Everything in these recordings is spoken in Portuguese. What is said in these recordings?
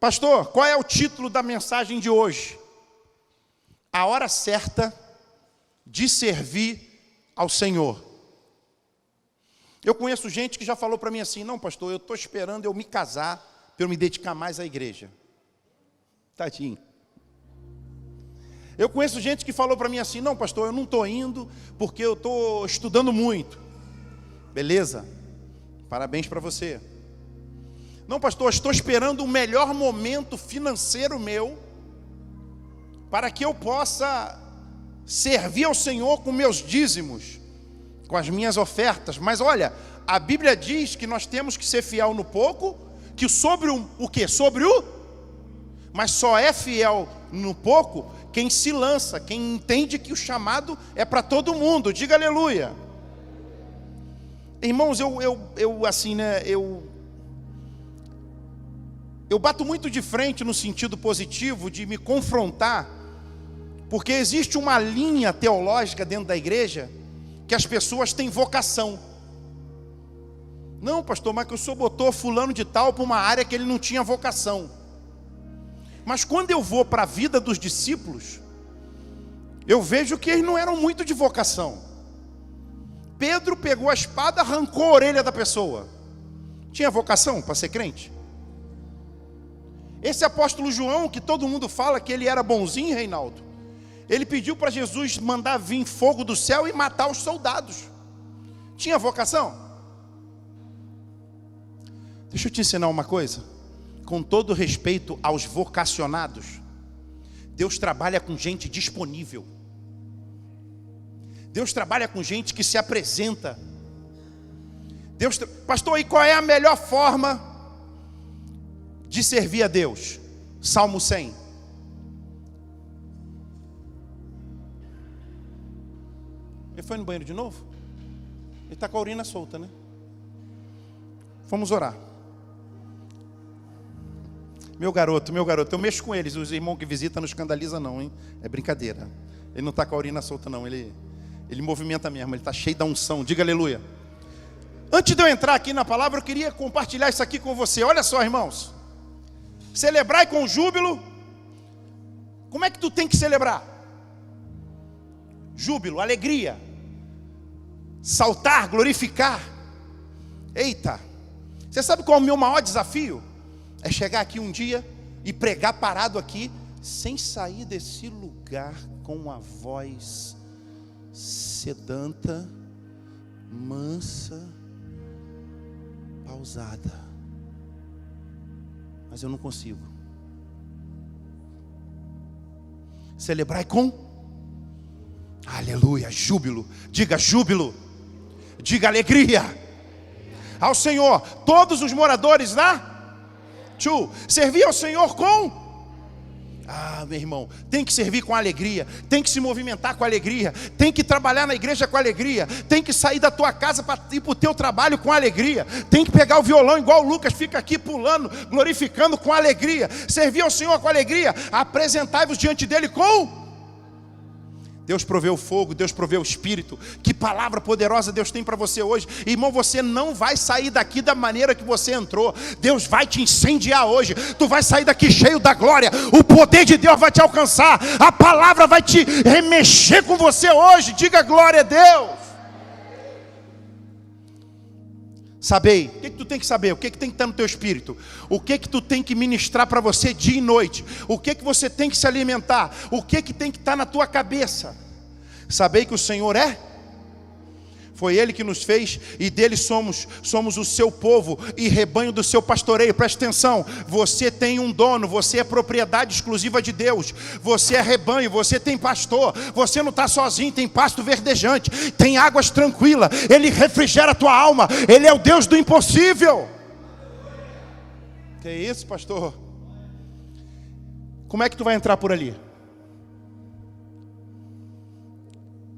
Pastor, qual é o título da mensagem de hoje? A hora certa de servir ao Senhor. Eu conheço gente que já falou para mim assim: não, pastor, eu estou esperando eu me casar para eu me dedicar mais à igreja. Tadinho. Eu conheço gente que falou para mim assim: não, pastor, eu não estou indo porque eu estou estudando muito. Beleza, parabéns para você. Não, pastor, estou esperando o melhor momento financeiro meu para que eu possa servir ao Senhor com meus dízimos, com as minhas ofertas. Mas olha, a Bíblia diz que nós temos que ser fiel no pouco, que sobre o quê? Sobre o... Mas só é fiel no pouco quem se lança, quem entende que o chamado é para todo mundo. Diga aleluia. Irmãos, eu bato muito de frente no sentido positivo de me confrontar, porque existe uma linha teológica dentro da igreja que as pessoas têm vocação. Não, pastor, mas que o senhor botou fulano de tal para uma área que ele não tinha vocação. Mas quando eu vou para a vida dos discípulos, eu vejo que eles não eram muito de vocação. Pedro pegou a espada, arrancou a orelha da pessoa. Tinha vocação para ser crente? Esse apóstolo João, que todo mundo fala que ele era bonzinho, Reinaldo, ele pediu para Jesus mandar vir fogo do céu e matar os soldados. Tinha vocação? Deixa eu te ensinar uma coisa. Com todo respeito aos vocacionados, Deus trabalha com gente disponível. Deus trabalha com gente que se apresenta. Pastor, e qual é a melhor forma de servir a Deus? Salmo 100. Ele foi no banheiro de novo? Ele está com a urina solta, né? Vamos orar. Meu garoto, eu mexo com eles. Os irmãos que visitam não escandaliza não, hein? É brincadeira. Ele não está com a urina solta não, ele movimenta mesmo, ele está cheio da unção. Diga aleluia. Antes de eu entrar aqui na palavra, eu queria compartilhar isso aqui com você. Olha só, irmãos. Celebrai com júbilo. Como é que tu tem que celebrar? Júbilo, alegria. Saltar, glorificar. Eita. Você sabe qual é o meu maior desafio? É chegar aqui um dia e pregar parado aqui, sem sair desse lugar com a voz sedanta, mansa, pausada. Mas eu não consigo. Celebrai com aleluia, júbilo. Diga júbilo. Diga alegria ao Senhor. Todos os moradores da servir ao Senhor com... meu irmão, tem que servir com alegria, tem que se movimentar com alegria, tem que trabalhar na igreja com alegria, tem que sair da tua casa para ir para o teu trabalho com alegria, tem que pegar o violão igual o Lucas fica aqui pulando, glorificando com alegria, servir ao Senhor com alegria, apresentai-vos diante dele com... Deus proveu o fogo, Deus proveu o Espírito. Que palavra poderosa Deus tem para você hoje. Irmão, você não vai sair daqui da maneira que você entrou. Deus vai te incendiar hoje. Tu vai sair daqui cheio da glória. O poder de Deus vai te alcançar. A palavra vai te remexer com você hoje. Diga glória a Deus. Sabei, o que tu tem que saber? O que tem que estar no teu espírito? O que tu tem que ministrar para você dia e noite? O que você tem que se alimentar? O que tem que estar na tua cabeça? Sabei que o Senhor é? Foi Ele que nos fez e dele somos o seu povo e rebanho do seu pastoreio. Presta atenção, você tem um dono, você é propriedade exclusiva de Deus. Você é rebanho, você tem pastor. Você não está sozinho, tem pasto verdejante, tem águas tranquilas. Ele refrigera a tua alma, Ele é o Deus do impossível. Que é isso, pastor? Como é que tu vai entrar por ali?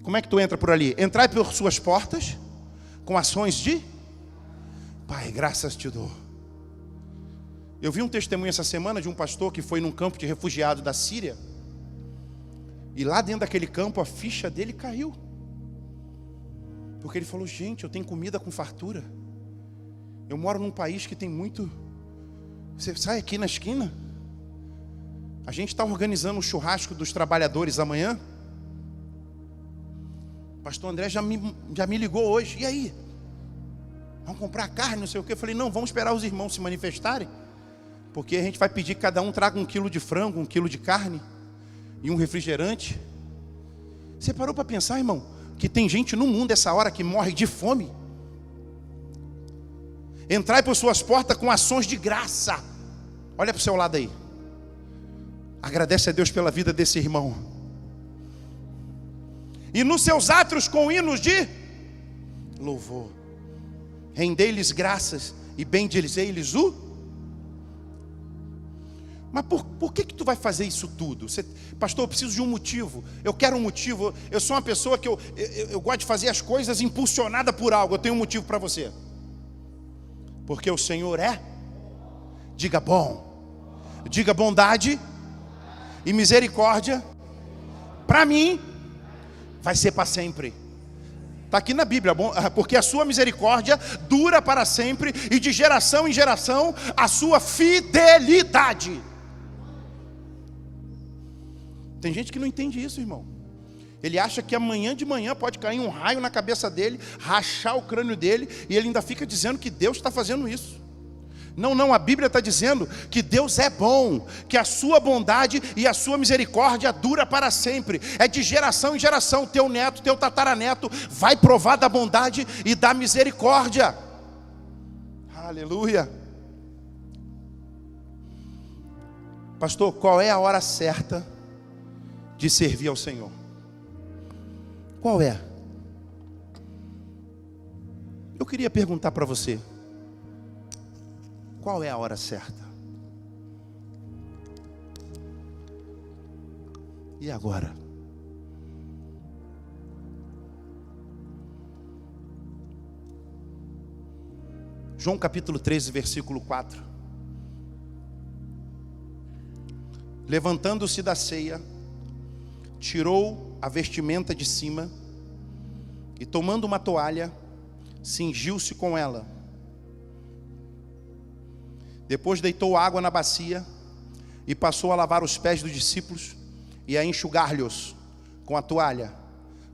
Como é que tu entra por ali? Entrai por suas portas com ações de... Pai, graças te dou. Eu vi um testemunho essa semana de um pastor que foi num campo de refugiados da Síria. E lá dentro daquele campo a ficha dele caiu. Porque ele falou, gente, eu tenho comida com fartura. Eu moro num país que tem muito... Você sai aqui na esquina, A gente está organizando o churrasco dos trabalhadores amanhã. O pastor André já me ligou hoje. E aí? Vamos comprar carne, não sei o quê. Eu falei, não, vamos esperar os irmãos se manifestarem. Porque a gente vai pedir que cada um traga 1 quilo de frango, 1 quilo de carne e um refrigerante. Você parou para pensar, irmão, que tem gente no mundo essa hora que morre de fome? Entrai por suas portas com ações de graça. Olha para o seu lado aí. Agradece a Deus pela vida desse irmão. E nos seus átrios com hinos de louvor. Rendei-lhes graças e bendizei-lhes o... Mas por que tu vai fazer isso tudo? Pastor, eu preciso de um motivo. Eu quero um motivo. Eu sou uma pessoa que eu gosto de fazer as coisas impulsionada por algo. Eu tenho um motivo para você. Porque o Senhor é, diga bom, diga bondade e misericórdia, para mim, vai ser para sempre. Está aqui na Bíblia, porque a sua misericórdia dura para sempre, e de geração em geração, a sua fidelidade. Tem gente que não entende isso, irmão. Ele acha que amanhã de manhã pode cair um raio na cabeça dele, rachar o crânio dele, e ele ainda fica dizendo que Deus está fazendo isso. Não, a Bíblia está dizendo que Deus é bom, que a sua bondade e a sua misericórdia dura para sempre. É de geração em geração. Teu neto, teu tataraneto vai provar da bondade e da misericórdia. Aleluia. Pastor, qual é a hora certa de servir ao Senhor? Qual é? Eu queria perguntar para você. Qual é a hora certa? E agora? João capítulo 13, versículo 4. Levantando-se da ceia, tirou a vestimenta de cima e, tomando uma toalha, cingiu-se com ela. Depois deitou água na bacia e passou a lavar os pés dos discípulos e a enxugar-lhes com a toalha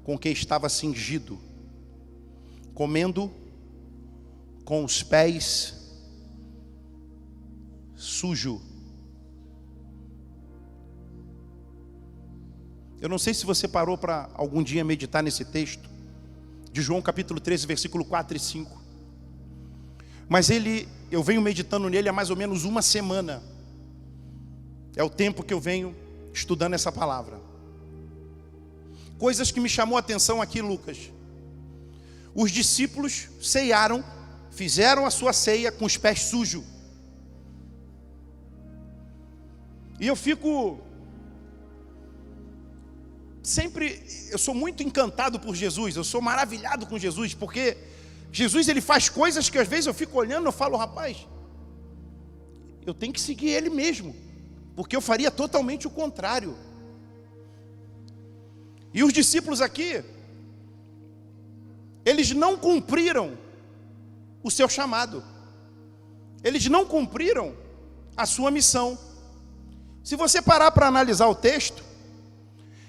com que estava cingido, comendo com os pés sujos. Eu não sei se você parou para algum dia meditar nesse texto de João capítulo 13, versículo 4 e 5. Mas eu venho meditando nele há mais ou menos uma semana. É o tempo que eu venho estudando essa palavra. Coisas que me chamou a atenção aqui, Lucas. Os discípulos ceiaram, fizeram a sua ceia com os pés sujos. E eu fico... eu sou muito encantado por Jesus, eu sou maravilhado com Jesus, porque Jesus, ele faz coisas que às vezes eu fico olhando e falo, rapaz, eu tenho que seguir ele mesmo, porque eu faria totalmente o contrário. E os discípulos aqui, eles não cumpriram o seu chamado, eles não cumpriram a sua missão. Se você parar para analisar o texto,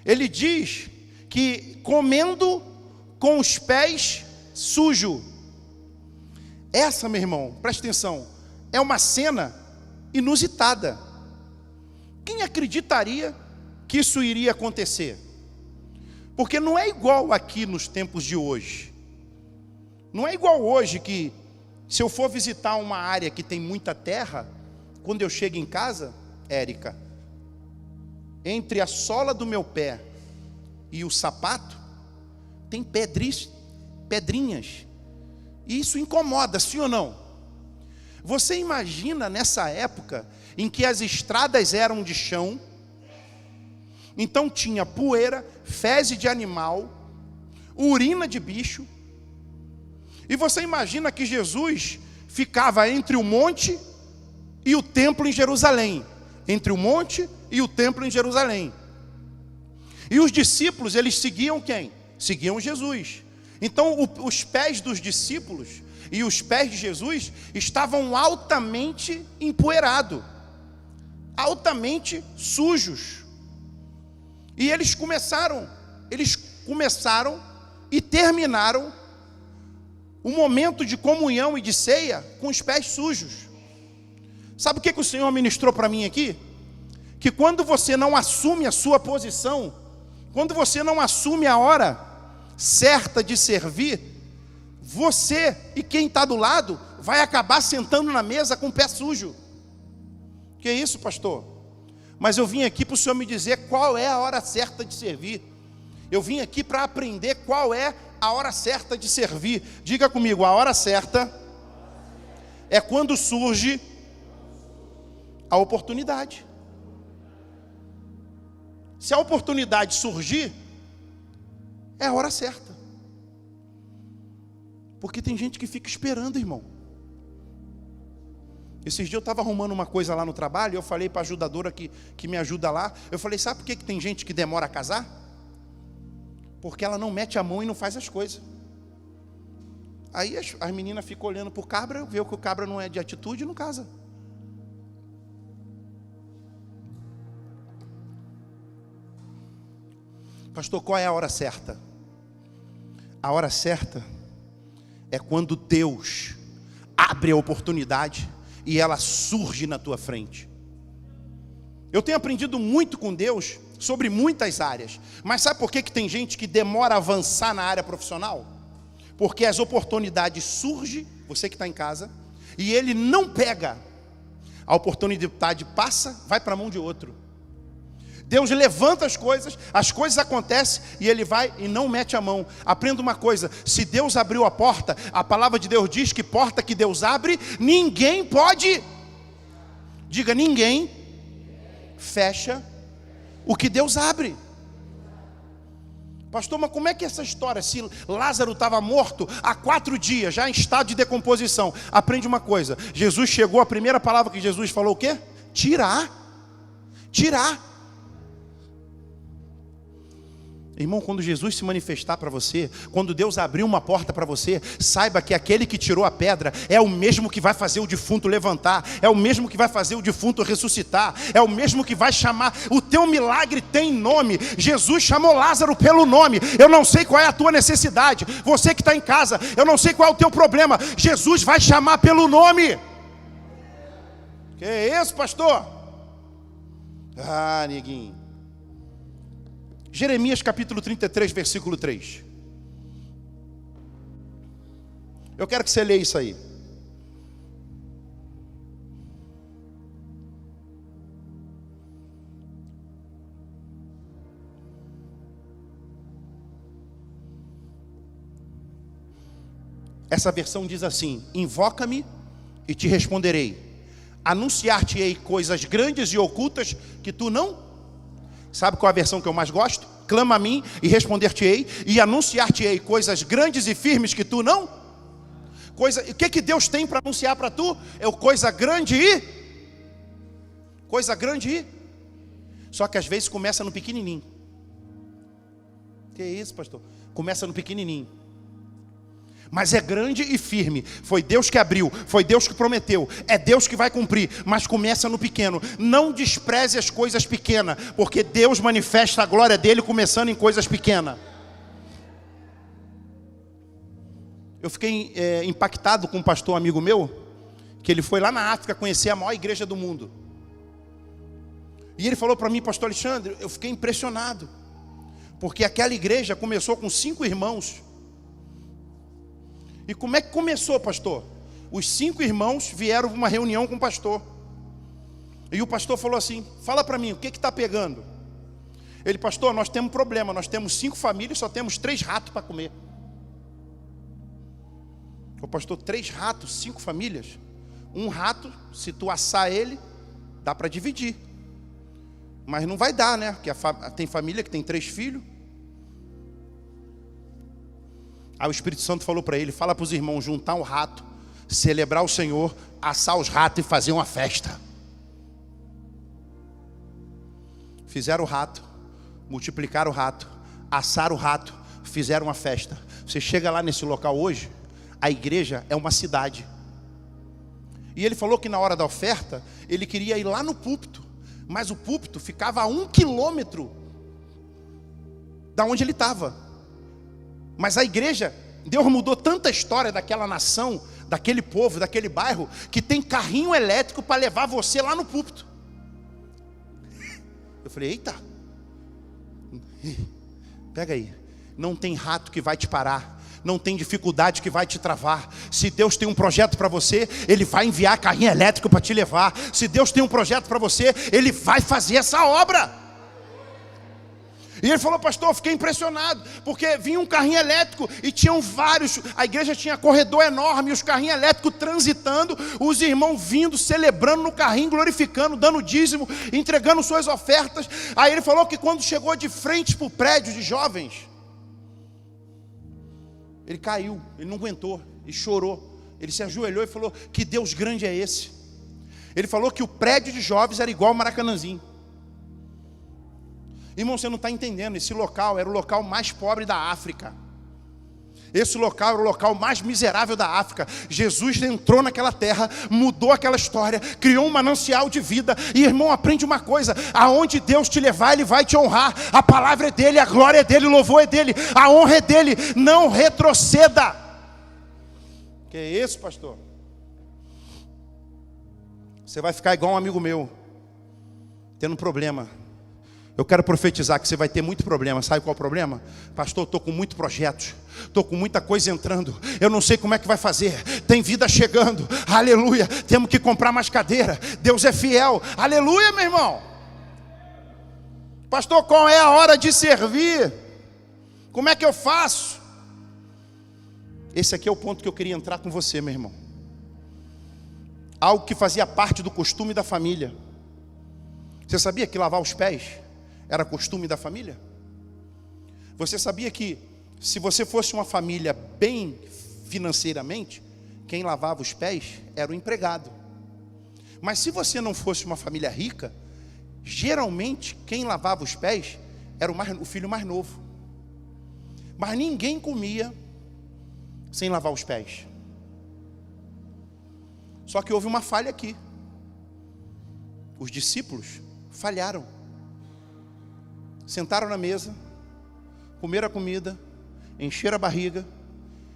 ele diz que comendo com os pés sujos. Essa, meu irmão, presta atenção, é uma cena inusitada. Quem acreditaria que isso iria acontecer? Porque não é igual aqui nos tempos de hoje. Não é igual hoje que, se eu for visitar uma área que tem muita terra, quando eu chego em casa, Érica, entre a sola do meu pé e o sapato, tem pedrinhas. E isso incomoda, sim ou não? Você imagina nessa época em que as estradas eram de chão, então tinha poeira, fezes de animal, urina de bicho, e você imagina que Jesus ficava entre o monte e o templo em Jerusalém, entre o monte e o templo em Jerusalém. E os discípulos, eles seguiam quem? Seguiam Jesus. Então os pés dos discípulos e os pés de Jesus estavam altamente empoeirados. altamente sujos. E eles começaram e terminaram o momento de comunhão e de ceia com os pés sujos. Sabe o que o Senhor ministrou para mim aqui? Que quando você não assume a sua posição, quando você não assume a hora certa de servir, você e quem está do lado vai acabar sentando na mesa com o pé sujo. Que isso, pastor? Mas eu vim aqui para o Senhor me dizer qual é a hora certa de servir. Eu vim aqui para aprender qual é a hora certa de servir. Diga comigo, a hora certa é quando surge a oportunidade. Se a oportunidade surgir, é a hora certa. Porque tem gente que fica esperando, irmão. Esses dias eu estava arrumando uma coisa lá no trabalho, e eu falei para a ajudadora que me ajuda lá, eu falei, sabe por que tem gente que demora a casar? Porque ela não mete a mão e não faz as coisas. Aí as meninas ficam olhando para o cabra, vê que o cabra não é de atitude e não casa. Pastor, qual é a hora certa? A hora certa é quando Deus abre a oportunidade e ela surge na tua frente. Eu tenho aprendido muito com Deus sobre muitas áreas, mas sabe por que tem gente que demora a avançar na área profissional? Porque as oportunidades surgem, você que está em casa, e ele não pega. A oportunidade passa, vai para a mão de outro. Deus levanta as coisas acontecem e ele vai e não mete a mão. Aprenda uma coisa, se Deus abriu a porta, a palavra de Deus diz que porta que Deus abre, ninguém pode. Diga, ninguém fecha o que Deus abre. Pastor, mas como é que é essa história? Se Lázaro estava morto há 4 dias, já em estado de decomposição. Aprende uma coisa, Jesus chegou, a primeira palavra que Jesus falou o quê? Tirar. Irmão, quando Jesus se manifestar para você, quando Deus abrir uma porta para você, saiba que aquele que tirou a pedra é o mesmo que vai fazer o defunto levantar, é o mesmo que vai fazer o defunto ressuscitar, é o mesmo que vai chamar. O teu milagre tem nome. Jesus chamou Lázaro pelo nome. Eu não sei qual é a tua necessidade, você que está em casa, eu não sei qual é o teu problema, Jesus vai chamar pelo nome. Que é isso, pastor? Ah, neguinho. Jeremias capítulo 33, versículo 3. Eu quero que você leia isso aí. Essa versão diz assim: invoca-me e te responderei, anunciar-te-ei coisas grandes e ocultas que tu não. Sabe qual é a versão que eu mais gosto? Clama a mim e responder-te-ei, e anunciar-te-ei coisas grandes e firmes que tu não. O que Deus tem para anunciar para tu? É coisa grande e. Só que às vezes começa no pequenininho. Que isso, pastor? Começa no pequenininho. Mas é grande e firme. Foi Deus que abriu, foi Deus que prometeu, é Deus que vai cumprir. Mas começa no pequeno. Não despreze as coisas pequenas, porque Deus manifesta a glória dele começando em coisas pequenas. Eu fiquei impactado com um pastor amigo meu, que ele foi lá na África conhecer a maior igreja do mundo. E ele falou para mim, pastor Alexandre, eu fiquei impressionado, porque aquela igreja começou com 5 irmãos. E como é que começou, pastor? Os 5 irmãos vieram para uma reunião com o pastor. E o pastor falou assim: fala para mim, o que está pegando? Ele, pastor, nós temos um problema. Nós temos 5 famílias, só temos 3 ratos para comer. O pastor, 3 ratos, 5 famílias? Um rato, se tu assar ele, dá para dividir. Mas não vai dar, né? Porque tem família que tem 3 filhos. Aí o Espírito Santo falou para ele: fala para os irmãos juntar um rato, celebrar o Senhor, assar os ratos e fazer uma festa. Fizeram o rato, multiplicaram o rato, assaram o rato, fizeram uma festa. Você chega lá nesse local hoje, a igreja é uma cidade. E ele falou que na hora da oferta, ele queria ir lá no púlpito, mas o púlpito ficava a 1 quilômetro da onde ele estava. Mas a igreja, Deus mudou tanta história daquela nação, daquele povo, daquele bairro, que tem carrinho elétrico para levar você lá no púlpito. Eu falei, eita, pega aí, não tem rato que vai te parar, não tem dificuldade que vai te travar. Se Deus tem um projeto para você, Ele vai enviar carrinho elétrico para te levar. Se Deus tem um projeto para você, Ele vai fazer essa obra. E ele falou, pastor, eu fiquei impressionado, porque vinha um carrinho elétrico e tinham vários, a igreja tinha corredor enorme, e os carrinhos elétricos transitando, os irmãos vindo, celebrando no carrinho, glorificando, dando dízimo, entregando suas ofertas. Aí ele falou que quando chegou de frente para o prédio de jovens, ele caiu, ele não aguentou, ele chorou, ele se ajoelhou e falou, que Deus grande é esse? Ele falou que o prédio de jovens era igual ao Maracanãzinho. Irmão, você não está entendendo, esse local era o local mais pobre da África. Esse local era o local mais miserável da África. Jesus entrou naquela terra, mudou aquela história, criou um manancial de vida. E irmão, aprende uma coisa, aonde Deus te levar, Ele vai te honrar. A palavra é dEle, a glória é dEle, o louvor é dEle, a honra é dEle. Não retroceda. Que é isso, pastor? Você vai ficar igual um amigo meu, tendo um problema. Eu quero profetizar que você vai ter muito problema. Sabe qual é o problema? Pastor, estou com muito projeto, estou com muita coisa entrando, eu não sei como é que vai fazer. Tem vida chegando, aleluia. Temos que comprar mais cadeira, Deus é fiel, aleluia, meu irmão. Pastor, qual é a hora de servir? Como é que eu faço? Esse aqui é o ponto que eu queria entrar com você, meu irmão. Algo que fazia parte do costume da família. Você sabia que lavar os pés era costume da família? Você sabia que se você fosse uma família bem financeiramente, quem lavava os pés era o empregado. Mas se você não fosse uma família rica, geralmente quem lavava os pés era o filho mais novo. Mas ninguém comia sem lavar os pés. Só que houve uma falha aqui. Os discípulos falharam. Sentaram na mesa, comeram a comida, encheram a barriga.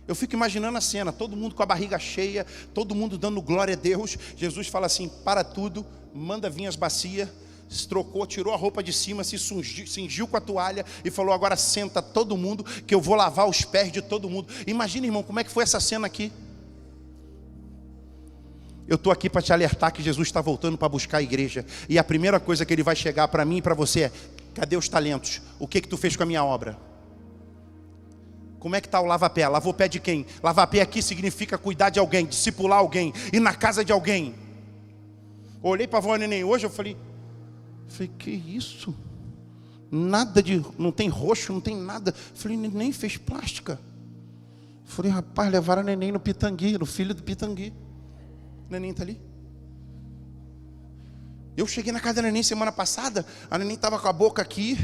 Eu fico imaginando a cena, todo mundo com a barriga cheia, todo mundo dando glória a Deus. Jesus fala assim, para tudo, manda vir as bacias, se trocou, tirou a roupa de cima, se cingiu com a toalha e falou, agora senta todo mundo, que eu vou lavar os pés de todo mundo. Imagina, irmão, como é que foi essa cena aqui? Eu estou aqui para te alertar que Jesus está voltando para buscar a igreja. E a primeira coisa que Ele vai chegar para mim e para você é, cadê os talentos? O que tu fez com a minha obra? Como é que está o lava-pé? Lavou o pé de quem? Lavar-pé aqui significa cuidar de alguém, discipular alguém, ir na casa de alguém. Eu olhei para a avó Neném hoje, eu falei, que isso? Nada de, não tem roxo, não tem nada. Eu falei, Neném fez plástica. Eu falei, rapaz, levaram a Neném no Pitangui, no filho do Pitangui. O Neném está ali. Eu cheguei na casa da Neném semana passada, a Neném estava com a boca aqui,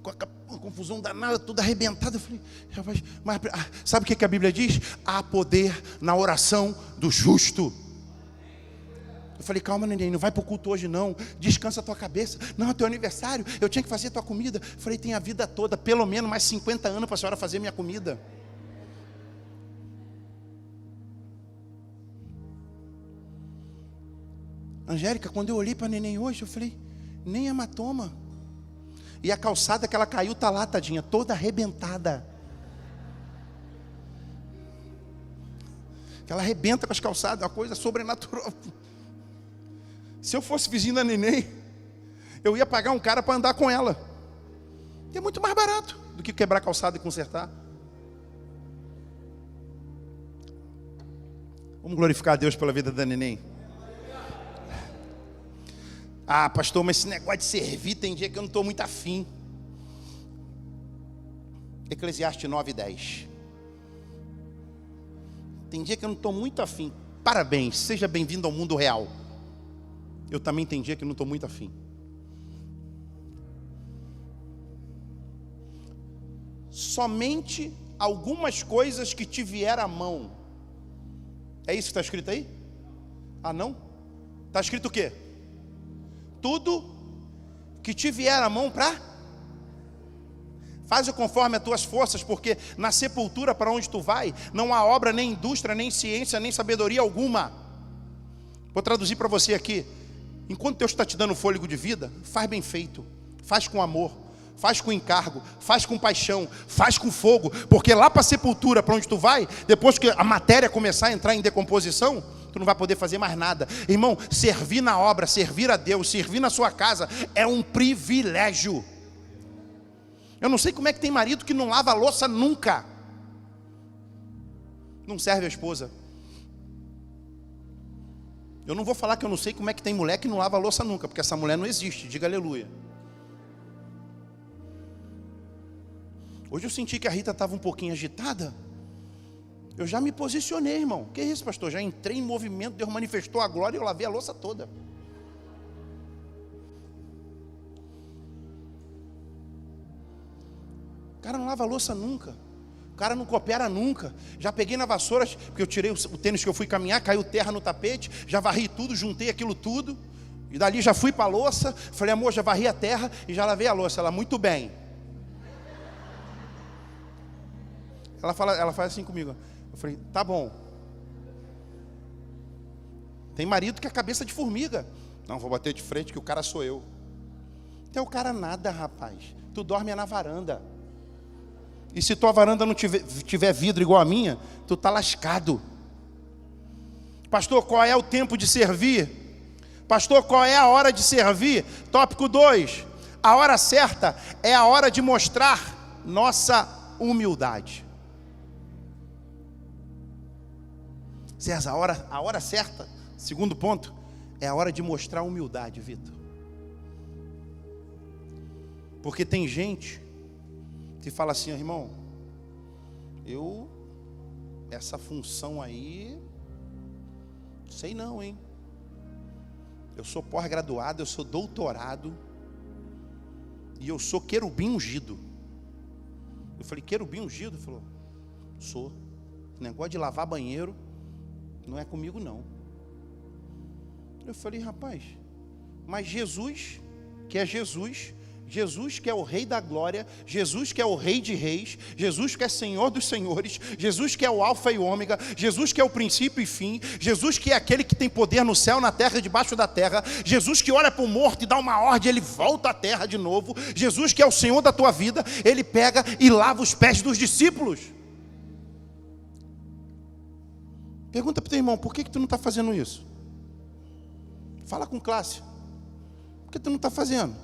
com a confusão danada, tudo arrebentado. Eu falei, rapaz, mas sabe o que a Bíblia diz? Há poder na oração do justo. Eu falei, calma, Neném, não vai para o culto hoje não, descansa a tua cabeça. Não, é teu aniversário, eu tinha que fazer a tua comida. Eu falei, tem a vida toda, pelo menos mais 50 anos para a senhora fazer minha comida. Angélica, quando eu olhei para a Neném hoje, eu falei, nem hematoma. E a calçada que ela caiu está lá, tadinha, toda arrebentada. Ela arrebenta com as calçadas, é uma coisa sobrenatural. Se eu fosse vizinho da Neném, eu ia pagar um cara para andar com ela. E é muito mais barato do que quebrar a calçada e consertar. Vamos glorificar a Deus pela vida da Neném. Ah, pastor, mas esse negócio de servir, tem dia que eu não estou muito afim. Eclesiastes 9:10. Tem dia que eu não estou muito afim. Parabéns, seja bem-vindo ao mundo real. Eu também tem dia que eu não estou muito afim. Somente algumas coisas que te vieram à mão. É isso que está escrito aí? Ah, não? Está escrito o quê? Tudo que te vier a mão para... Faz-o conforme as tuas forças, porque na sepultura para onde tu vai, não há obra, nem indústria, nem ciência, nem sabedoria alguma. Vou traduzir para você aqui. Enquanto Deus está te dando fôlego de vida, faz bem feito, faz com amor, faz com encargo, faz com paixão, faz com fogo, porque lá para a sepultura, para onde tu vai, depois que a matéria começar a entrar em decomposição, tu não vai poder fazer mais nada. Irmão, servir na obra, servir a Deus, servir na sua casa, é um privilégio. Eu não sei como é que tem marido que não lava a louça nunca, não serve a esposa. Eu não vou falar que eu não sei como é que tem mulher que não lava a louça nunca, porque essa mulher não existe, diga aleluia. Hoje eu senti que a Rita estava um pouquinho agitada. Eu já me posicionei, irmão. Que isso, pastor? Já entrei em movimento, Deus manifestou a glória e eu lavei a louça toda. O cara não lava a louça nunca. O cara não coopera nunca. Já peguei na vassoura, porque eu tirei o tênis que eu fui caminhar, caiu terra no tapete, já varri tudo, juntei aquilo tudo. E dali já fui para a louça, falei, amor, já varri a terra e já lavei a louça. Ela, muito bem. Ela faz assim comigo. Eu falei, tá bom. Tem marido que é cabeça de formiga. Não, vou bater de frente que o cara sou eu. Então o cara nada, rapaz. Tu dorme na varanda. E se tua varanda não tiver vidro igual a minha, tu tá lascado. Pastor, qual é o tempo de servir? Pastor, qual é a hora de servir? Tópico 2. A hora certa é a hora de mostrar nossa humildade. César, a hora certa, segundo ponto, é a hora de mostrar humildade, Vitor. Porque tem gente que fala assim, irmão, essa função aí, sei não, hein? Eu sou pós-graduado, eu sou doutorado, e eu sou querubim ungido. Eu falei, querubim ungido? Ele falou, sou. Negócio de lavar banheiro, não é comigo não. Eu falei, rapaz, mas Jesus, que é Jesus que é o Rei da Glória, Jesus que é o Rei de Reis, Jesus que é Senhor dos Senhores, Jesus que é o Alfa e o Ômega, Jesus que é o princípio e fim, Jesus que é aquele que tem poder no céu, na terra e debaixo da terra, Jesus que olha para o morto e dá uma ordem, ele volta à terra de novo, Jesus que é o Senhor da tua vida, ele pega e lava os pés dos discípulos. Pergunta para o teu irmão, por que tu não está fazendo isso? Fala com classe. Por que tu não está fazendo?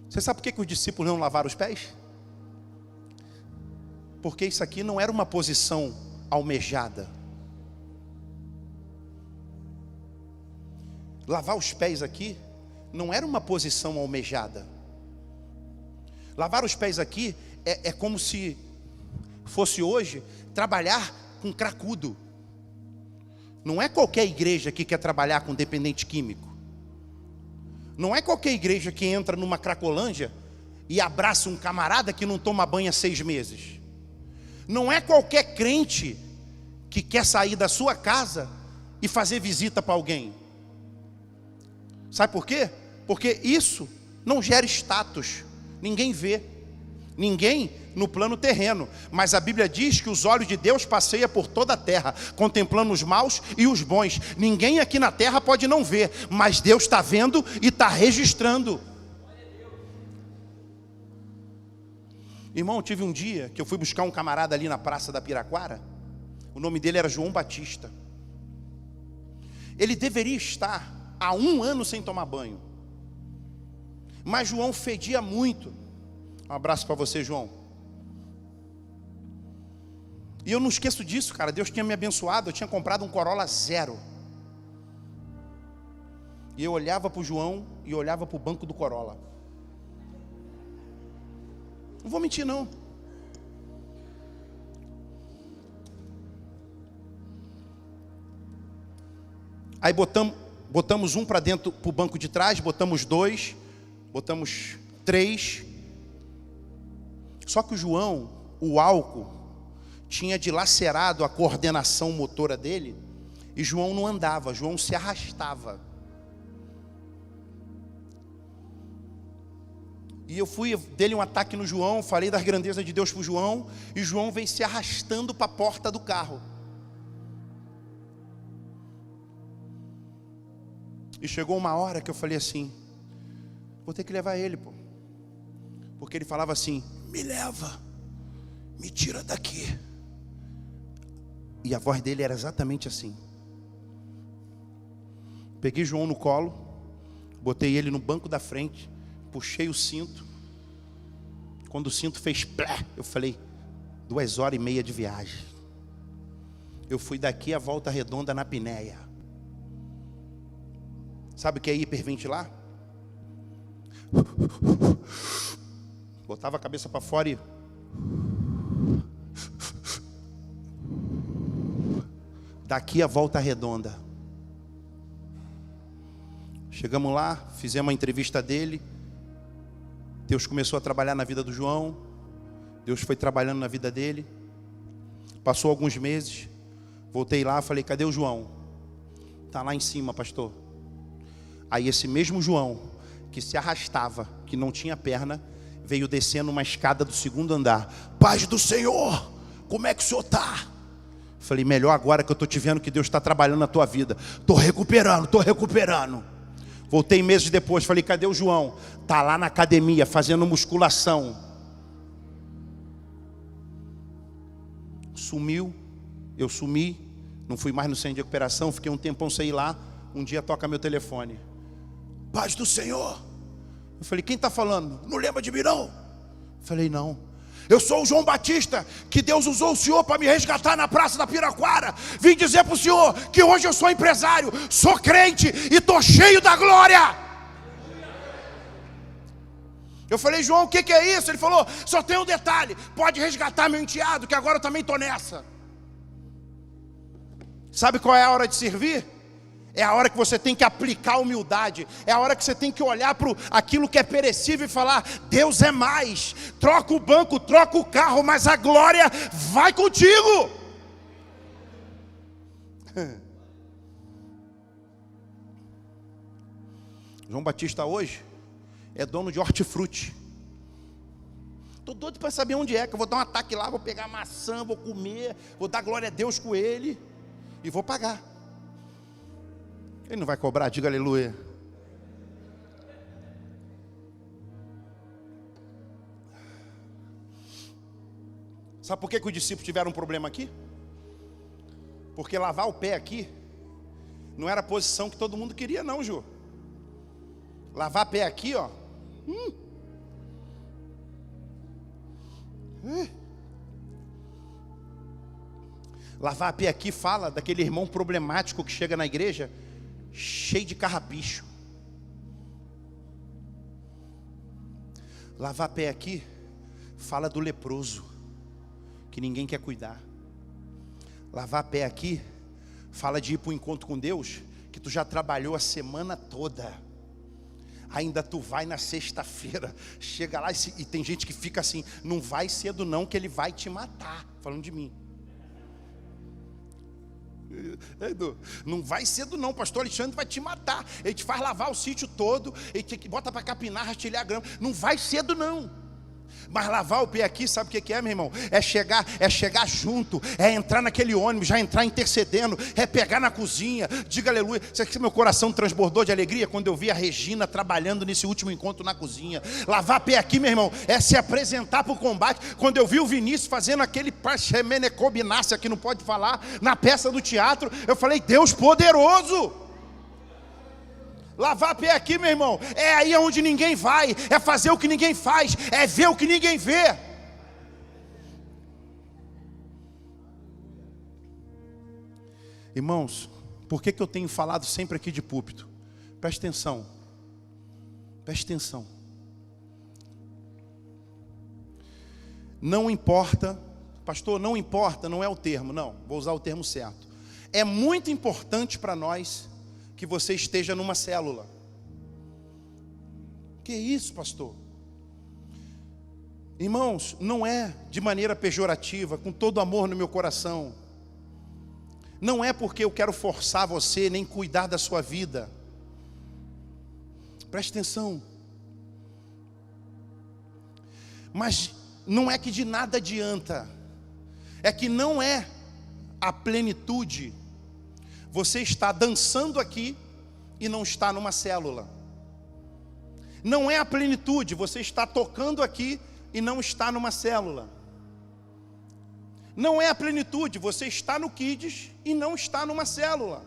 Você sabe por que os discípulos não lavaram os pés? Porque isso aqui não era uma posição almejada. Lavar os pés aqui não era uma posição almejada. Lavar os pés aqui é como se fosse hoje trabalhar com cracudo. Não é qualquer igreja que quer trabalhar com dependente químico. Não é qualquer igreja que entra numa cracolândia e abraça um camarada que não toma banho há 6 meses. Não é qualquer crente que quer sair da sua casa e fazer visita para alguém. Sabe por quê? Porque isso não gera status. Ninguém vê. Ninguém no plano terreno. Mas a Bíblia diz que os olhos de Deus passeiam por toda a terra, contemplando os maus e os bons. Ninguém aqui na terra pode não ver, mas Deus está vendo e está registrando. Irmão, tive um dia que eu fui buscar um camarada ali na Praça da Piraquara. O nome dele era João Batista. Ele deveria estar há 1 ano sem tomar banho. Mas João fedia muito. Um abraço para você, João. E eu não esqueço disso, cara. Deus tinha me abençoado. Eu tinha comprado um Corolla 0. E eu olhava para o João e olhava para o banco do Corolla. Não vou mentir, não. Aí botamos um para dentro, para o banco de trás, botamos 2, botamos 3. Só que o João, o álcool, tinha dilacerado a coordenação motora dele, E João não andava, João se arrastava. E eu dei um ataque no João, falei das grandezas de Deus para o João, e João vem se arrastando para a porta do carro. E chegou uma hora que eu falei assim, vou ter que levar ele, pô. Porque ele falava assim, me leva, me tira daqui. E a voz dele era exatamente assim. Peguei João no colo, botei ele no banco da frente, puxei o cinto. Quando o cinto fez plé, eu falei, 2h30 de viagem. Eu fui daqui a Volta Redonda na Pinéia. Sabe o que é hiperventilar? Botava a cabeça para fora e... daqui a Volta Redonda. Chegamos lá, fizemos a entrevista dele. Deus começou a trabalhar na vida do João. Deus foi trabalhando na vida dele. Passou alguns meses. Voltei lá, falei, cadê o João? Está lá em cima, pastor. Aí esse mesmo João, que se arrastava, que não tinha perna, veio descendo uma escada do 2º andar. Paz do Senhor, como é que o senhor está? Falei, melhor agora que eu estou te vendo que Deus está trabalhando na tua vida. Estou recuperando. Voltei meses depois, falei, cadê o João? Está lá na academia, fazendo musculação. Sumiu, eu sumi, não fui mais no centro de recuperação, fiquei um tempão sem ir lá. Um dia toca meu telefone. Paz do Senhor. Eu falei, quem está falando? Não lembra de mim não? Falei, não. Eu sou o João Batista, que Deus usou o senhor para me resgatar na Praça da Piraquara. Vim dizer para o senhor que hoje eu sou empresário, sou crente e estou cheio da glória. Eu falei, João, o que é isso? Ele falou, só tem um detalhe, pode resgatar meu enteado, que agora eu também estou nessa. Sabe qual é a hora de servir? É a hora que você tem que aplicar humildade. É a hora que você tem que olhar para aquilo que é perecível e falar, Deus é mais. Troca o banco, troca o carro, mas a glória vai contigo. João Batista hoje é dono de hortifruti. Estou doido para saber onde é, que eu vou dar um ataque lá, vou pegar maçã, vou comer, vou dar glória a Deus com ele e vou pagar. Ele não vai cobrar, diga aleluia. Sabe por que os discípulos tiveram um problema aqui? Porque lavar o pé aqui não era a posição que todo mundo queria não, Ju. Lavar pé aqui, ó. Lavar pé aqui fala daquele irmão problemático que chega na igreja cheio de carrapicho. Lavar pé aqui fala do leproso que ninguém quer cuidar. Lavar pé aqui fala de ir para o encontro com Deus que tu já trabalhou a semana toda. Ainda tu vai na sexta-feira, chega lá e tem gente que fica assim, não vai cedo não que ele vai te matar, falando de mim. Não vai cedo não, pastor Alexandre vai te matar. Ele te faz lavar o sítio todo, ele te bota para capinar, rastilhar a grama. Não vai cedo não. Mas lavar o pé aqui, sabe o que é, meu irmão? É chegar junto, é entrar naquele ônibus, já entrar intercedendo, é pegar na cozinha, diga aleluia. Você sabe que meu coração transbordou de alegria quando eu vi a Regina trabalhando nesse último encontro na cozinha. Lavar pé aqui, meu irmão, é se apresentar para o combate. Quando eu vi o Vinícius fazendo aquele pachemenecobinácia que não pode falar, na peça do teatro, eu falei, Deus poderoso. Lavar pé aqui, meu irmão, é aí onde ninguém vai, é fazer o que ninguém faz, é ver o que ninguém vê. Irmãos, por que eu tenho falado sempre aqui de púlpito? Preste atenção, preste atenção. Não importa, pastor, não importa, não é o termo, não, vou usar o termo certo. É muito importante para nós que você esteja numa célula. Que isso, pastor? Irmãos, não é de maneira pejorativa, com todo amor no meu coração. Não é porque eu quero forçar você, nem cuidar da sua vida. Preste atenção. Mas não é que de nada adianta. É que não é a plenitude. Você está dançando aqui e não está numa célula. Não é a plenitude. Você está tocando aqui e não está numa célula. Não é a plenitude. Você está no Kids e não está numa célula.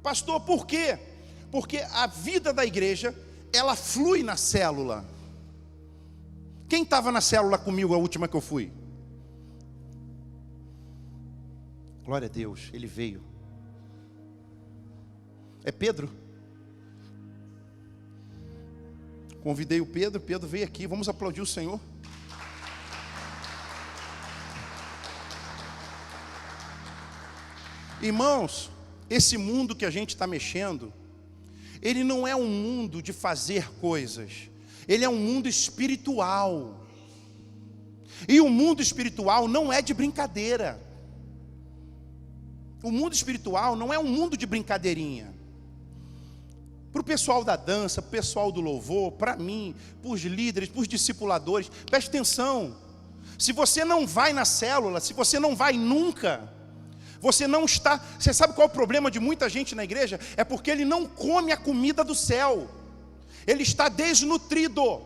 Pastor, por quê? Porque a vida da igreja, ela flui na célula. Quem estava na célula comigo a última que eu fui? Glória a Deus, ele veio. É Pedro? Convidei o Pedro, Pedro veio aqui, vamos aplaudir o Senhor. Irmãos, esse mundo que a gente está mexendo, ele não é um mundo de fazer coisas, ele é um mundo espiritual. E o mundo espiritual não é de brincadeira. O mundo espiritual não é um mundo de brincadeirinha. Para o pessoal da dança, para o pessoal do louvor, para mim, para os líderes, para os discipuladores, preste atenção. Se você não vai na célula, se você não vai nunca, você não está... Você sabe qual é o problema de muita gente na igreja? É porque ele não come a comida do céu. Ele está desnutrido.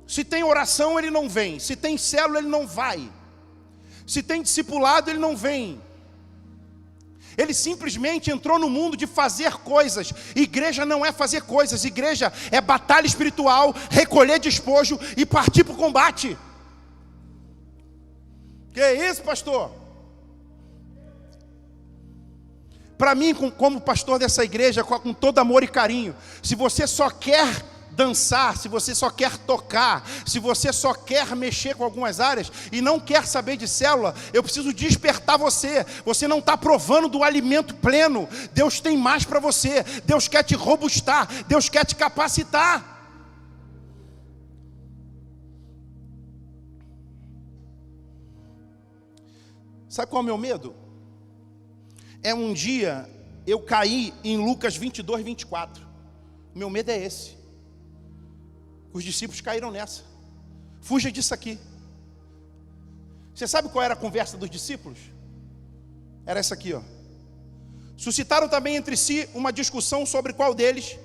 Se tem oração, ele não vem. Se tem célula, ele não vai. Se tem discipulado, ele não vem. Ele simplesmente entrou no mundo de fazer coisas. Igreja não é fazer coisas. Igreja é batalha espiritual, recolher despojo e partir para o combate. Que é isso, pastor? Para mim, como pastor dessa igreja, com todo amor e carinho, se você só quer dançar, se você só quer tocar, se você só quer mexer com algumas áreas e não quer saber de célula, eu preciso despertar você. Você não está provando do alimento pleno. Deus tem mais para você. Deus quer te robustar. Deus quer te capacitar. Sabe qual é o meu medo? É um dia eu caí em Lucas 22, 24. Meu medo é esse. Os discípulos caíram nessa. Fuja disso aqui. Você sabe qual era a conversa dos discípulos? Era essa aqui, ó. Suscitaram também entre si uma discussão sobre qual deles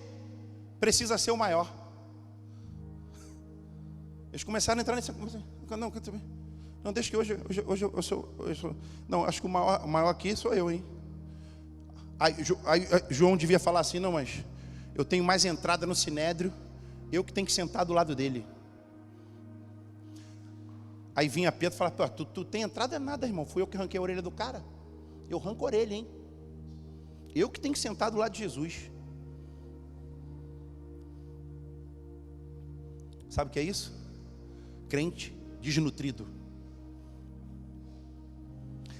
precisa ser o maior. Eles começaram a entrar nessa... Não, deixa que hoje eu sou... Não, acho que o maior aqui sou eu, hein? Aí João devia falar assim, não, mas eu tenho mais entrada no sinédrio, eu que tenho que sentar do lado dele. Aí vinha Pedro e falava, tu tem entrada nada, irmão, fui eu que arranquei a orelha do cara. Eu arranco a orelha, hein? Eu que tenho que sentar do lado de Jesus. Sabe o que é isso? Crente desnutrido.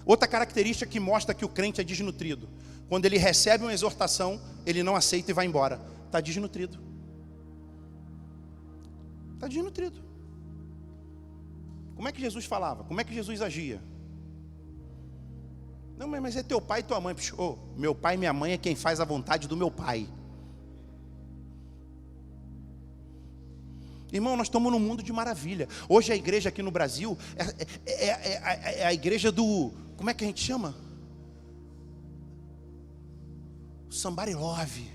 Outra característica que mostra que o crente é desnutrido: quando ele recebe uma exortação, ele não aceita e vai embora. Está desnutrido. Está desnutrido. Como é que Jesus falava? Como é que Jesus agia? Não, mas é teu pai e tua mãe. Oh, meu pai e minha mãe é quem faz a vontade do meu pai. Irmão, nós estamos num mundo de maravilha. Hoje a igreja aqui no Brasil é a igreja do... Como é que a gente chama? Somebody love.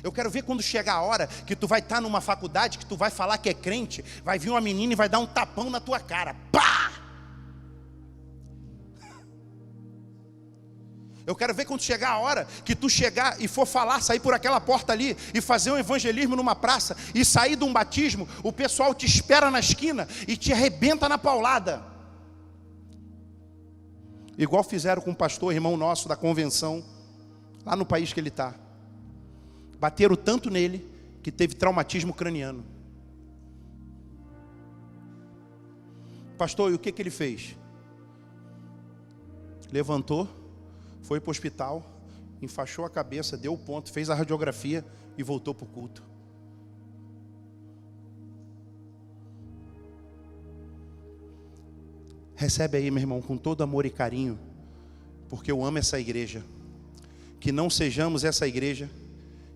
Eu quero ver quando chegar a hora que tu vai estar numa faculdade, que tu vai falar que é crente, vai vir uma menina e vai dar um tapão na tua cara. Pá! Eu quero ver quando chegar a hora que tu chegar e for falar, sair por aquela porta ali e fazer um evangelismo numa praça e sair de um batismo, o pessoal te espera na esquina e te arrebenta na paulada. Igual fizeram com o pastor, irmão nosso da convenção, lá no país que ele está. Bateram tanto nele que teve traumatismo craniano. Pastor, e o que ele fez? Levantou, foi para o hospital, enfaixou a cabeça, deu o ponto, fez a radiografia e voltou para o culto. Recebe aí, meu irmão, com todo amor e carinho, porque eu amo essa igreja. Que não sejamos essa igreja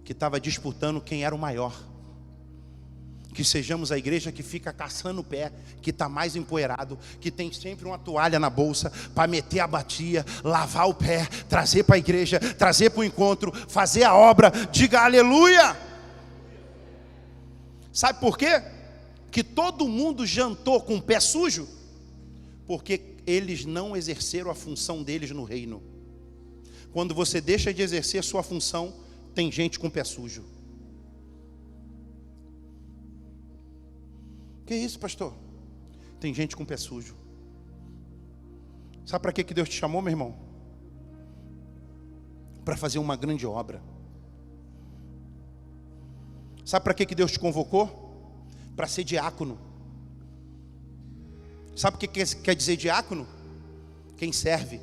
que estava disputando quem era o maior. Que sejamos a igreja que fica caçando o pé, que está mais empoeirado, que tem sempre uma toalha na bolsa para meter a batia, lavar o pé, trazer para a igreja, trazer para o encontro, fazer a obra. Diga aleluia! Sabe por quê? Que todo mundo jantou com o pé sujo? Porque eles não exerceram a função deles no reino. Quando você deixa de exercer a sua função, tem gente com o pé sujo. Que isso, pastor? Tem gente com o pé sujo. Sabe para que Deus te chamou, meu irmão? Para fazer uma grande obra. Sabe para que Deus te convocou? Para ser diácono. Sabe o que quer dizer diácono? Quem serve.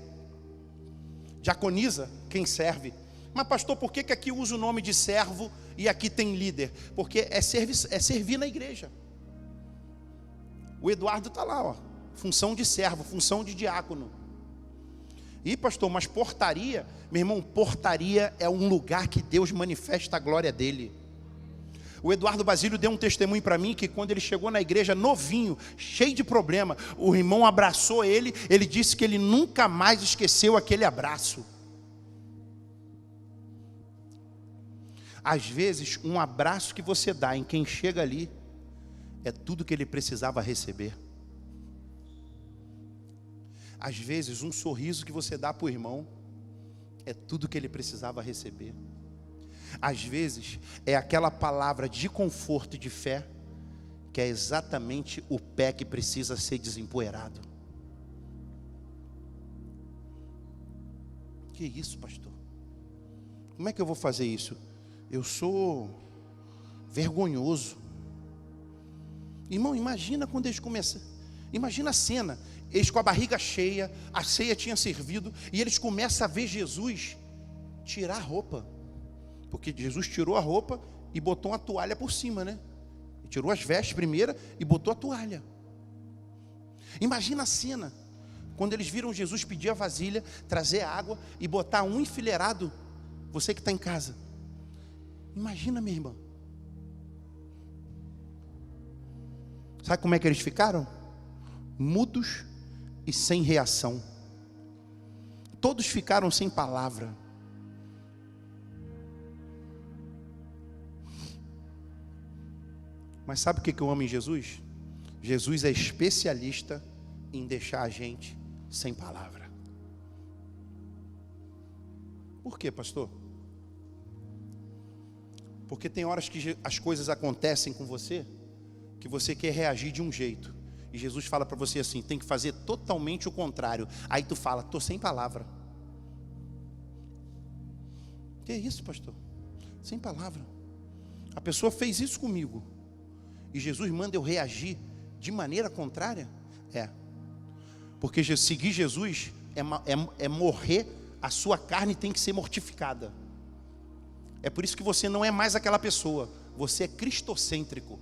Diaconiza, quem serve. Mas pastor, por que aqui usa o nome de servo e aqui tem líder? Porque é servir na igreja. O Eduardo está lá, ó, função de servo, função de diácono. E pastor, mas portaria, meu irmão, portaria é um lugar que Deus manifesta a glória dele. O Eduardo Basílio deu um testemunho para mim que quando ele chegou na igreja novinho, cheio de problema, o irmão abraçou ele, ele disse que ele nunca mais esqueceu aquele abraço. Às vezes, um abraço que você dá em quem chega ali, é tudo que ele precisava receber. Às vezes, um sorriso que você dá para o irmão, é tudo que ele precisava receber. Às vezes, é aquela palavra de conforto e de fé, que é exatamente o pé que precisa ser desempoeirado. Que isso, pastor? Como é que eu vou fazer isso? Eu sou vergonhoso. Irmão, imagina quando eles começam. Imagina a cena. Eles com a barriga cheia, a ceia tinha servido, e eles começam a ver Jesus tirar a roupa. Porque Jesus tirou a roupa e botou uma toalha por cima, né? Tirou as vestes primeiro e botou a toalha. Imagina a cena. Quando eles viram Jesus pedir a vasilha, trazer água e botar um enfileirado. Você que está em casa. Imagina, minha irmã. Sabe como é que eles ficaram? Mudos e sem reação. Todos ficaram sem palavra. Mas sabe o que eu amo em Jesus? Jesus é especialista em deixar a gente sem palavra. Por quê, pastor? Porque tem horas que as coisas acontecem com você, que você quer reagir de um jeito, e Jesus fala para você assim, tem que fazer totalmente o contrário. Aí tu fala, estou sem palavra. Que isso, pastor? Sem palavra. A pessoa fez isso comigo, e Jesus manda eu reagir de maneira contrária? Porque seguir Jesus é morrer, a sua carne tem que ser mortificada. É por isso que você não é mais aquela pessoa, você é cristocêntrico.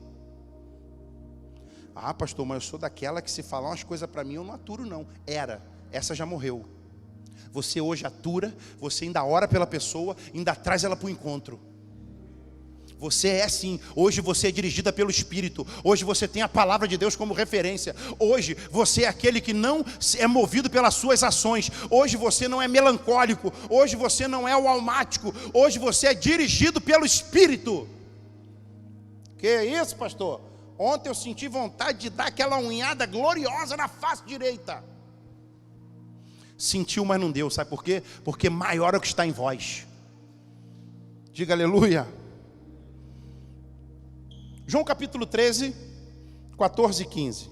Ah, pastor, mas eu sou daquela que se falar umas coisas para mim eu não aturo não. Essa já morreu. Você hoje atura, você ainda ora pela pessoa, ainda traz ela para o encontro. Você é assim, hoje você é dirigida pelo Espírito, hoje você tem a palavra de Deus como referência, hoje você é aquele que não é movido pelas suas ações, hoje você não é melancólico, hoje você não é o almático, hoje você é dirigido pelo Espírito. Que isso, pastor? Ontem eu senti vontade de dar aquela unhada gloriosa na face direita. Sentiu, mas não deu, sabe por quê? Porque maior é o que está em vós. Diga aleluia. João capítulo 13, 14 e 15.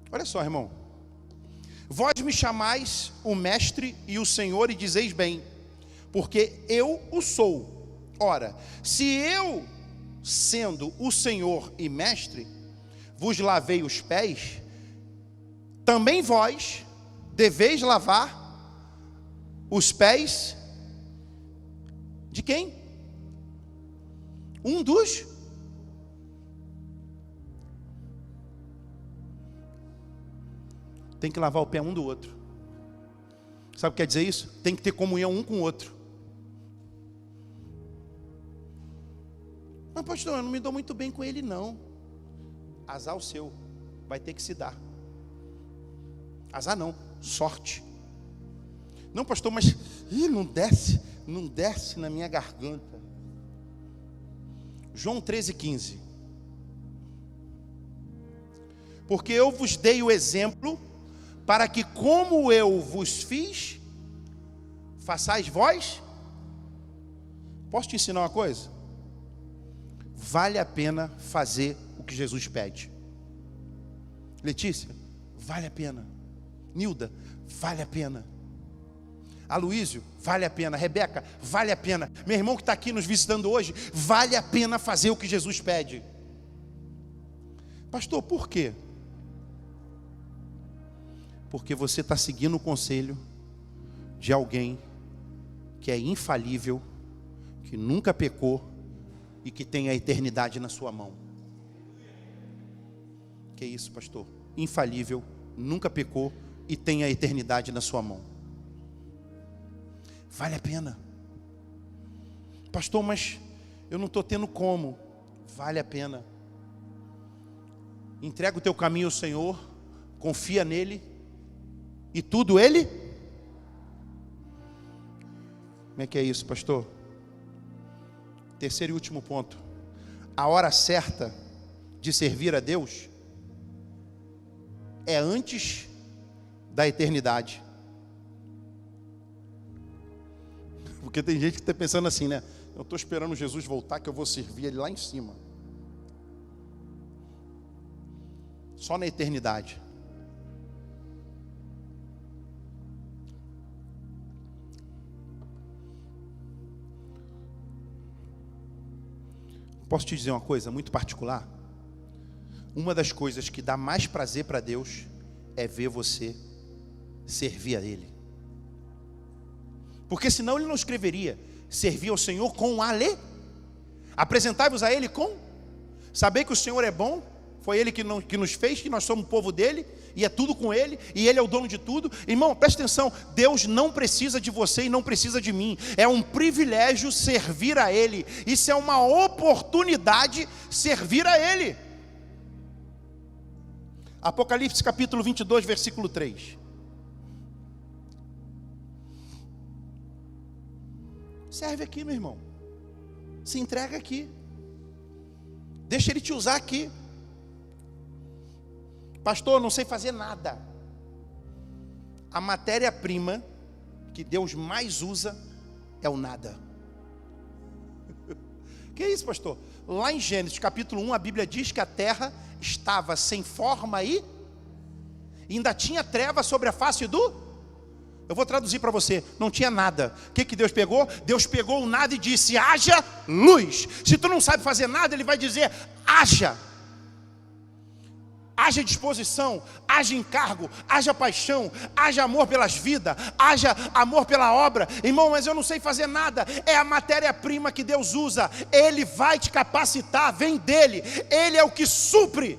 Olha só, irmão. Vós me chamais o mestre e o Senhor e dizeis bem, porque eu o sou. Ora, se eu, sendo o Senhor e mestre, vos lavei os pés, também vós deveis lavar os pés de quem? Um dos. Tem que lavar o pé um do outro. Sabe o que quer dizer isso? Tem que ter comunhão um com o outro. Mas pastor, eu não me dou muito bem com ele não. Azar o seu, vai ter que se dar. Azar não, sorte. Não pastor, mas não desce na minha garganta. João 13,15. Porque eu vos dei o exemplo, para que como eu vos fiz, façais vós. Posso te ensinar uma coisa? Vale a pena fazer o que Jesus pede. Letícia, vale a pena. Nilda, vale a pena. Aloísio, vale a pena. Rebeca, vale a pena. Meu irmão que está aqui nos visitando hoje, vale a pena fazer o que Jesus pede. Pastor, por quê? Porque você está seguindo o conselho de alguém que é infalível, que nunca pecou e que tem a eternidade na sua mão. Que isso, pastor? Infalível, nunca pecou e tem a eternidade na sua mão. Vale a pena. Pastor, mas eu não estou tendo como. Vale a pena. Entrega o teu caminho ao Senhor, confia nele, e tudo Ele? Como é que é isso, pastor? Terceiro e último ponto. A hora certa de servir a Deus é antes da eternidade. Porque tem gente que está pensando assim, né? Eu estou esperando Jesus voltar que eu vou servir Ele lá em cima. Só na eternidade. Posso te dizer uma coisa muito particular? Uma das coisas que dá mais prazer para Deus é ver você servir a Ele. Porque senão Ele não escreveria: servir ao Senhor com apresentai-vos a Ele com. Saber que o Senhor é bom, foi Ele que nos fez, que nós somos o povo dEle, e é tudo com Ele, e Ele é o dono de tudo. Irmão, preste atenção, Deus não precisa de você e não precisa de mim. É um privilégio servir a Ele. Isso é uma oportunidade servir a Ele. Apocalipse capítulo 22, versículo 3. Serve aqui, meu irmão. Se entrega aqui. Deixa Ele te usar aqui. Pastor, eu não sei fazer nada. A matéria-prima que Deus mais usa é o nada. Que é isso, pastor? Lá em Gênesis capítulo 1, a Bíblia diz que a terra estava sem forma e ainda tinha trevas sobre a face do... Eu vou traduzir para você, não tinha nada. O que Deus pegou? Deus pegou o nada e disse: haja luz. Se tu não sabe fazer nada, Ele vai dizer: haja. Haja disposição, haja encargo, haja paixão, haja amor pelas vidas, haja amor pela obra. Irmão, mas eu não sei fazer nada. É a matéria-prima que Deus usa. Ele vai te capacitar, vem dEle. Ele é o que supre.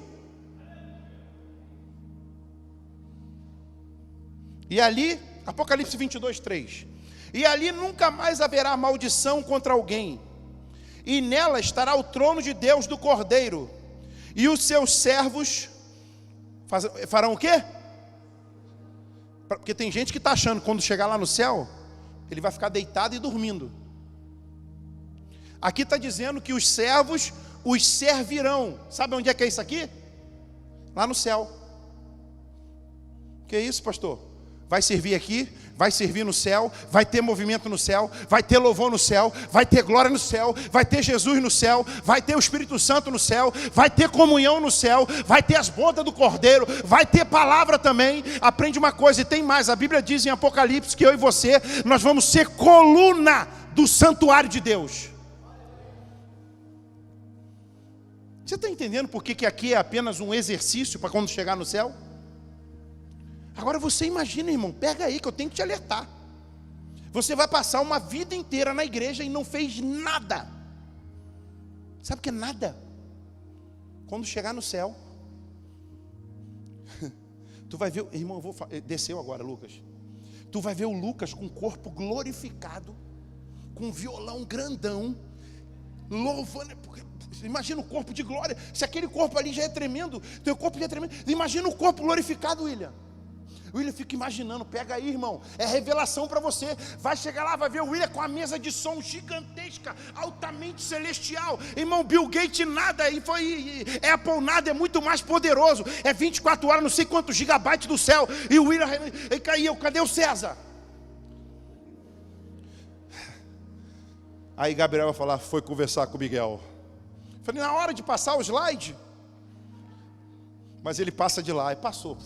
E ali, Apocalipse 22, 3. E ali nunca mais haverá maldição contra alguém. E nela estará o trono de Deus do Cordeiro. E os seus servos... farão o quê? Porque tem gente que está achando que quando chegar lá no céu, ele vai ficar deitado e dormindo. Aqui está dizendo que os servos os servirão. Sabe onde é que é isso aqui? Lá no céu. Que é isso, pastor? Vai servir aqui, vai servir no céu, vai ter movimento no céu, vai ter louvor no céu, vai ter glória no céu, vai ter Jesus no céu, vai ter o Espírito Santo no céu, vai ter comunhão no céu, vai ter as bodas do Cordeiro, vai ter palavra também. Aprende uma coisa, e tem mais, a Bíblia diz em Apocalipse que eu e você, nós vamos ser coluna do santuário de Deus. Você está entendendo por que aqui é apenas um exercício para quando chegar no céu? Agora você imagina, irmão, pega aí que eu tenho que te alertar. Você vai passar uma vida inteira na igreja e não fez nada. Sabe o que é nada? Quando chegar no céu, tu vai ver, irmão, desceu agora, Lucas. Tu vai ver o Lucas com o corpo glorificado, com um violão grandão, louvando. Imagina o corpo de glória. Se aquele corpo ali já é tremendo, teu corpo já é tremendo. Imagina o corpo glorificado, William. O William fica imaginando, pega aí, irmão, é revelação para você. Vai chegar lá, vai ver o William com a mesa de som gigantesca, altamente celestial. Irmão, Bill Gates nada, e Apple nada, é muito mais poderoso. É 24 horas, não sei quantos gigabytes do céu. E o William caiu, cadê o César? Aí Gabriel vai falar, foi conversar com o Miguel. Falei, na hora de passar o slide. Mas ele passa de lá, e passou.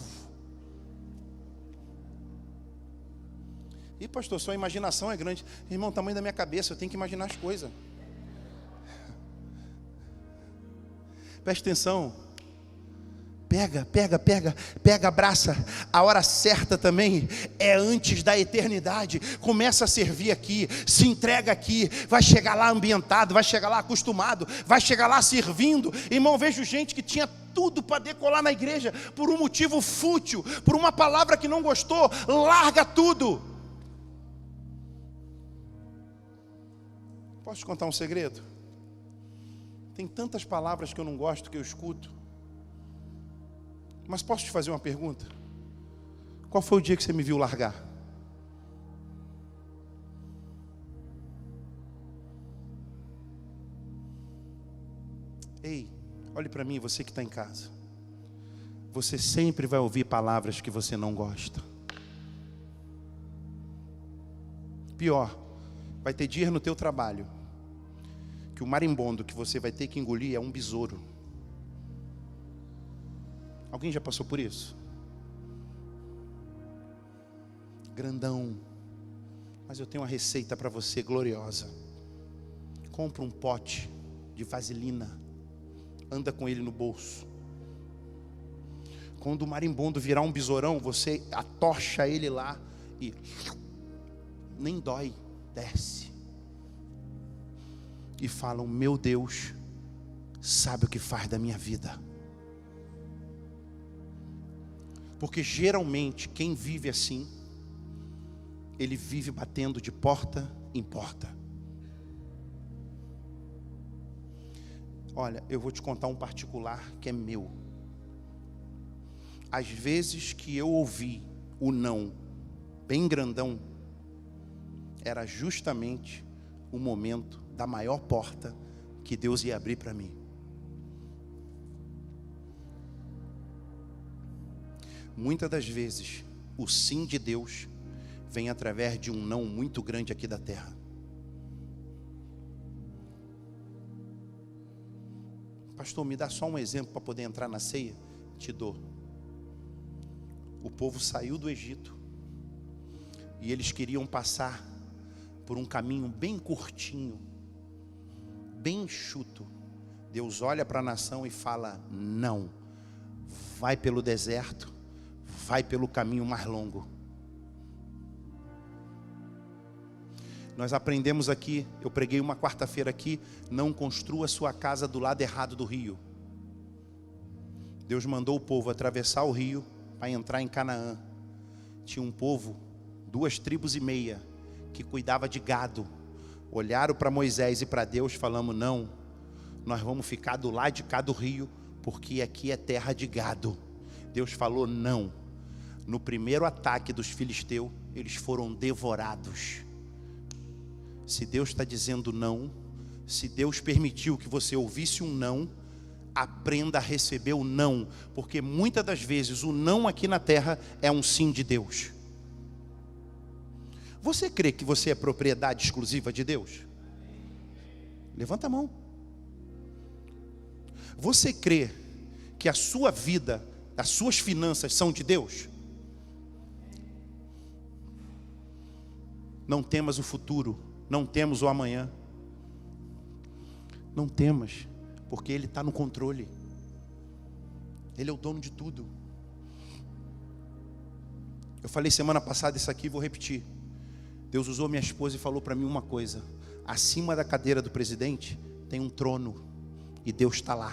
E pastor, sua imaginação é grande. Irmão, o tamanho da minha cabeça, eu tenho que imaginar as coisas. Preste atenção. Pega, abraça. A hora certa também é antes da eternidade. Começa a servir aqui, se entrega aqui. Vai chegar lá ambientado, vai chegar lá acostumado, vai chegar lá servindo. Irmão, vejo gente que tinha tudo para decolar na igreja, por um motivo fútil, por uma palavra que não gostou, larga tudo. Posso te contar um segredo? Tem tantas palavras que eu não gosto, que eu escuto. Mas posso te fazer uma pergunta? Qual foi o dia que você me viu largar? Ei, olhe para mim, você que está em casa. Você sempre vai ouvir palavras que você não gosta. Pior, vai ter dias no teu trabalho que o marimbondo que você vai ter que engolir é um besouro. Alguém já passou por isso? Grandão. Mas eu tenho uma receita para você gloriosa. Compra um pote de vaselina. Anda com ele no bolso. Quando o marimbondo virar um besourão, você atocha ele lá e nem dói, desce. E falam, meu Deus, sabe o que faz da minha vida. Porque geralmente quem vive assim, ele vive batendo de porta em porta. Olha, eu vou te contar um particular que é meu. Às vezes que eu ouvi o não bem grandão, era justamente o momento da maior porta que Deus ia abrir para mim. Muitas das vezes, o sim de Deus vem através de um não muito grande aqui da terra. Pastor, me dá só um exemplo para poder entrar na ceia? Te dou. O povo saiu do Egito e eles queriam passar por um caminho bem curtinho, bem enxuto. Deus olha para a nação e fala, não, vai pelo deserto, vai pelo caminho mais longo. Nós aprendemos aqui, eu preguei uma quarta-feira aqui, não construa sua casa do lado errado do rio. Deus mandou o povo atravessar o rio para entrar em Canaã. Tinha um povo, 2,5 tribos, que cuidava de gado. Olharam para Moisés e para Deus, falamos, não, nós vamos ficar do lado de cá do rio, porque aqui é terra de gado. Deus falou, não. No primeiro ataque dos filisteus, eles foram devorados. Se Deus está dizendo não, se Deus permitiu que você ouvisse um não, aprenda a receber o não, porque muitas das vezes o não aqui na terra é um sim de Deus. Você crê que você é propriedade exclusiva de Deus? Levanta a mão. Você crê que a sua vida, as suas finanças são de Deus? Não temas o futuro, não temos o amanhã. Não temas, porque Ele está no controle. Ele é o dono de tudo. Eu falei semana passada isso aqui, vou repetir. Deus usou minha esposa e falou para mim uma coisa: acima da cadeira do presidente tem um trono, E Deus está lá.